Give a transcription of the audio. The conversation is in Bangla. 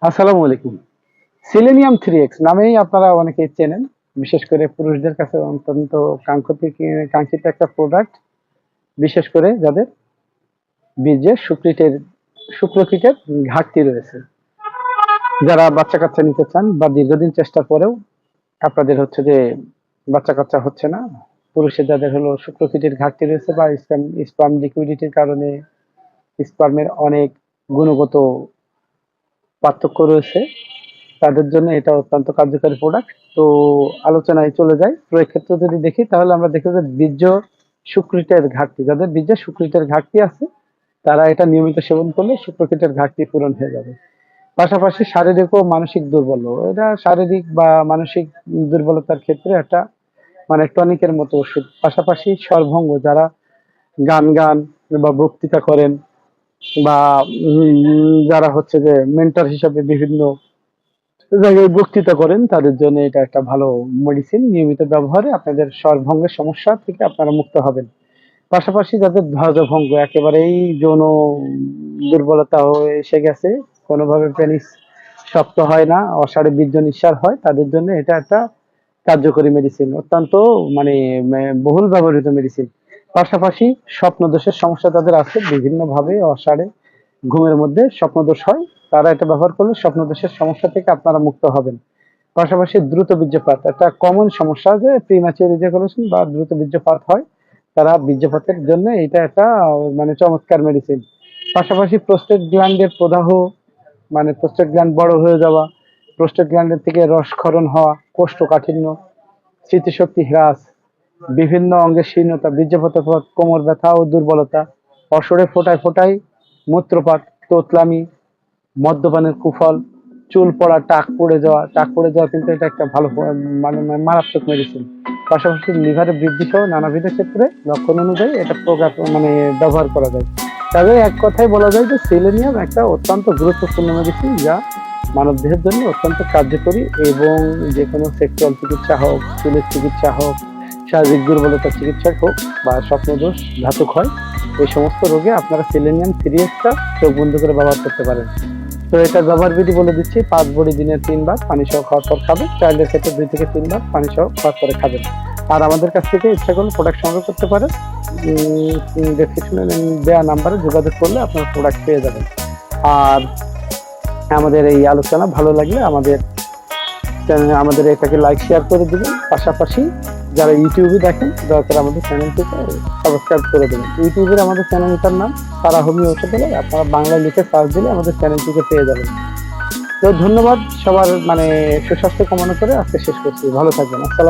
আসসালামু আলাইকুম। সিলেনিয়াম 3x নামেই আপনারা অনেকেই চেনেন। বিশেষ করে পুরুষদের কাছে অত্যন্ত কাঙ্ক্ষিত একটা প্রোডাক্ট। বিশেষ করে যাদের বীর্যে শুক্রকীটের ঘাটতি রয়েছে। যারা বাচ্চা-কাচ্চা নিতে চান বা দীর্ঘদিন চেষ্টার পরেও আপনাদের হচ্ছে যে বাচ্চা-কাচ্চা হচ্ছে না। পুরুষের যাদের হলো শুক্রকীটের ঘাটতি রয়েছে বা স্পার্ম লিকুইডিটির কারণে স্পার্মের অনেক গুণগত পার্থক্য রয়েছে। তাদের জন্য এটা অত্যন্ত কার্যকরী প্রোডাক্ট। তো আলোচনায় চলে যাই। প্রয়োগ ক্ষেত্রে যদি দেখি তাহলে আমরা দেখি যে বীর্য শুক্রিটের ঘাটতি, যাদের বীর্যে শুক্রিটের ঘাটতি আছে তারা এটা নিয়মিত সেবন করলে শুক্রকীটের ঘাটতি পূরণ হয়ে যাবে। পাশাপাশি শারীরিক ও মানসিক দুর্বল, এটা শারীরিক বা মানসিক দুর্বলতার ক্ষেত্রে একটা মানে টনিকের মতো ওষুধ। পাশাপাশি স্বরভঙ্গ, যারা গান বা বক্তৃতা করেন বা যারা হচ্ছে যে মেন্টর হিসাবে বিভিন্ন জায়গায় বক্তৃতা করেন তাদের জন্য এটা একটা ভালো মেডিসিন। নিয়মিত ব্যবহারে আপনাদের স্বরভঙ্গের সমস্যা থেকে আপনারা মুক্ত হবেন। পাশাপাশি যাদের ধ্বজভঙ্গ, একেবারেই যৌন দুর্বলতা হয়ে এসে গেছে, কোনোভাবে পেনিস শক্ত হয় না, অসাড়ে বীর্য নিঃসার হয়, তাদের জন্য এটা একটা কার্যকরী মেডিসিন, অত্যন্ত মানে বহুল ব্যবহৃত মেডিসিন। পাশাপাশি স্বপ্নদোষের সমস্যা যাদের আছে, বিভিন্নভাবে অসাড়ে ঘুমের মধ্যে স্বপ্নদোষ হয়, তারা এটা ব্যবহার করলে স্বপ্নদোষের সমস্যা থেকে আপনারা মুক্ত হবেন। পাশাপাশি দ্রুত বীর্যপাত একটা কমন সমস্যা, যে প্রিম্যাচিউর ইজাকুলেশন বা দ্রুত বীর্যপাত হয়, তারা বীর্যপাতের জন্য এটা একটা মানে চমৎকার মেডিসিন। পাশাপাশি প্রোস্টেট গ্ল্যান্ডের প্রদাহ, মানে প্রোস্টেট গ্ল্যান্ড বড় হয়ে যাওয়া, প্রোস্টেট গ্ল্যান্ডের থেকে রসক্ষরণ হওয়া, কোষ্ঠকাঠিন্য, স্মৃতিশক্তি হ্রাস, বিভিন্ন অঙ্গের শীর্ণতা, বীর্যপাতের পর কোমর ব্যথা ও দুর্বলতা, অসরে ফোটায় মূত্রপাত, তোতলামি, মদ্যপানের কুফল, চুল পড়া, টাক পড়ে যাওয়া কিন্তু এটা একটা ভালো মানে মারাত্মক মেডিসিন। পাশাপাশি লিভারে বৃদ্ধি সহ নানাবিধ ক্ষেত্রে লক্ষণ অনুযায়ী এটা মানে ব্যবহার করা যায়। তবে এক কথায় বলা যায় যে সেলেনিয়াম একটা অত্যন্ত গুরুত্বপূর্ণ মেডিসিন, যা মানবদেহের জন্য অত্যন্ত কার্যকরী, এবং যে কোনো সেক্সুয়াল চিকিৎসা হোক, চুলের চিকিৎসা হোক, শারীরিক দুর্বলতার চিকিৎসা হোক বা স্বপ্নদোষ ঘাতক হয়, এই সমস্ত রোগে আপনারা সেলেনিয়াম 3x চোখ বন্ধ করে ব্যবহার করতে পারেন। তো এটা ব্যবহার বিধি বলে দিচ্ছি। 5 বড়ি দিনে 3 বার পানি সহ খাওয়ার পর খাবেন। চাইল্ডের ক্ষেত্রে 2 থেকে 3 বার পানি সহ খাওয়ার পরে খাবেন। আর আমাদের কাছ থেকে ইচ্ছা করলে প্রোডাক্ট সংগ্রহ করতে পারেন। ডেসক্রিপশনে দেওয়া নাম্বারে যোগাযোগ করলে আপনারা প্রোডাক্ট পেয়ে যাবেন। আর আমাদের এই আলোচনা ভালো লাগলে আমাদের এটাকে লাইক শেয়ার করে দিবেন। পাশাপাশি যারা ইউটিউবে দেখেন, দয়া করে আমাদের চ্যানেলটিকে সাবস্ক্রাইব করে দেবেন। ইউটিউবের আমাদের চ্যানেলটার নাম সারা হোমিও ঔষধালয়, আপনারা বাংলায় লিখে সার্চ দিলে আমাদের চ্যানেলটিকে পেয়ে যাবেন। তো ধন্যবাদ সবার, মানে সুস্বাস্থ্য কামনা করে আজকে শেষ করছি। ভালো থাকবেন। আসসালাম।